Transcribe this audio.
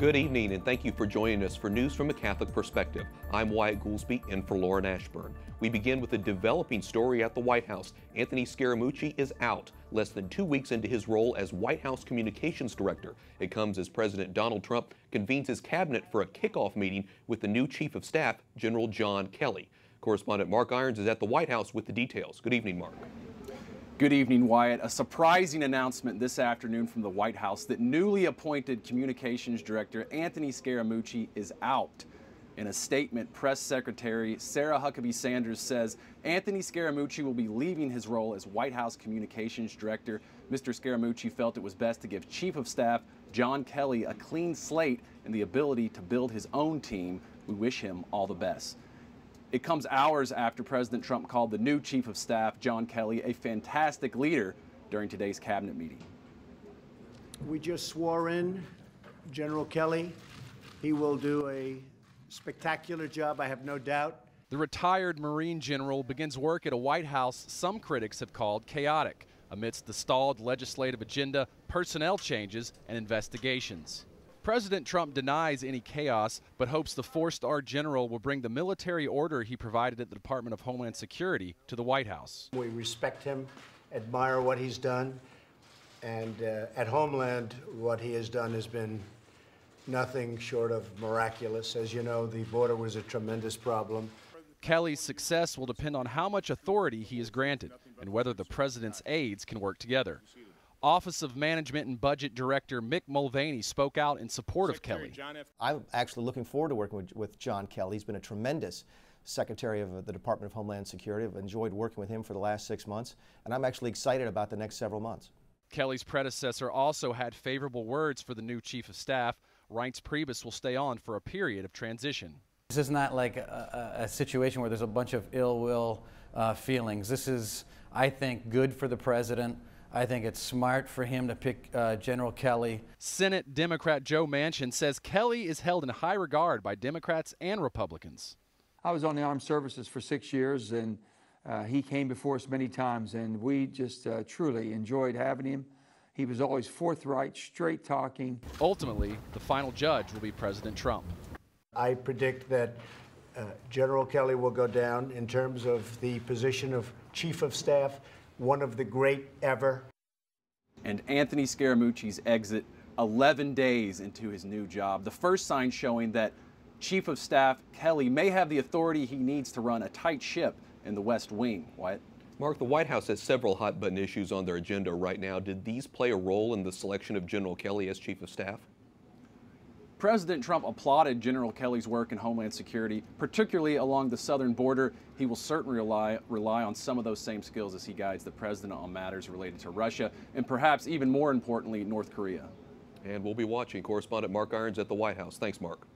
Good evening, and thank you for joining us for News from a Catholic Perspective. I'm Wyatt Goolsby, in for Lauren Ashburn. We begin with a developing story at the White House. Anthony Scaramucci is out, less than 2 weeks into his role as White House Communications Director. It comes as President Donald Trump convenes his cabinet for a kickoff meeting with the new Chief of Staff, General John Kelly. Correspondent Mark Irons is at the White House with the details. Good evening, Mark. Good evening, Wyatt. A surprising announcement this afternoon from the White House that newly appointed Communications Director Anthony Scaramucci is out. In a statement, Press Secretary Sarah Huckabee Sanders says Anthony Scaramucci will be leaving his role as White House Communications Director. Mr. Scaramucci felt it was best to give Chief of Staff John Kelly a clean slate and the ability to build his own team. We wish him all the best. It comes hours after President Trump called the new Chief of Staff, John Kelly, a fantastic leader during today's cabinet meeting. We just swore in General Kelly. He will do a spectacular job, I have no doubt. The retired Marine general begins work at a White House some critics have called chaotic, amidst the stalled legislative agenda, personnel changes, and investigations. President Trump denies any chaos, but hopes the four-star general will bring the military order he provided at the Department of Homeland Security to the White House. We respect him, admire what he's done, and at Homeland, what he has done has been nothing short of miraculous. As you know, the border was a tremendous problem. Kelly's success will depend on how much authority he is granted and whether the president's aides can work together. Office of Management and Budget Director Mick Mulvaney spoke out in support of Kelly. I'm actually looking forward to working with John Kelly. He's been a tremendous Secretary of the Department of Homeland Security. I've enjoyed working with him for the last 6 months, and I'm actually excited about the next several months. Kelly's predecessor also had favorable words for the new Chief of Staff. Reince Priebus will stay on for a period of transition. This is not like a situation where there's a bunch of ill will feelings. This is, I think, good for the president. I think it's smart for him to pick General Kelly. Senate Democrat Joe Manchin says Kelly is held in high regard by Democrats and Republicans. I was on the armed services for 6 years, and he came before us many times, and we just truly enjoyed having him. He was always forthright, straight talking. Ultimately, the final judge will be President Trump. I predict that General Kelly will go down in terms of the position of Chief of Staff, one of the great ever. And Anthony Scaramucci's exit 11 days into his new job. The first sign showing that Chief of Staff Kelly may have the authority he needs to run a tight ship in the West Wing. Wyatt? Mark, the White House has several hot-button issues on their agenda right now. Did these play a role in the selection of General Kelly as Chief of Staff? President Trump applauded General Kelly's work in Homeland Security, particularly along the southern border. He will certainly rely on some of those same skills as he guides the president on matters related to Russia and perhaps even more importantly, North Korea. And we'll be watching. Correspondent Mark Irons at the White House. Thanks, Mark.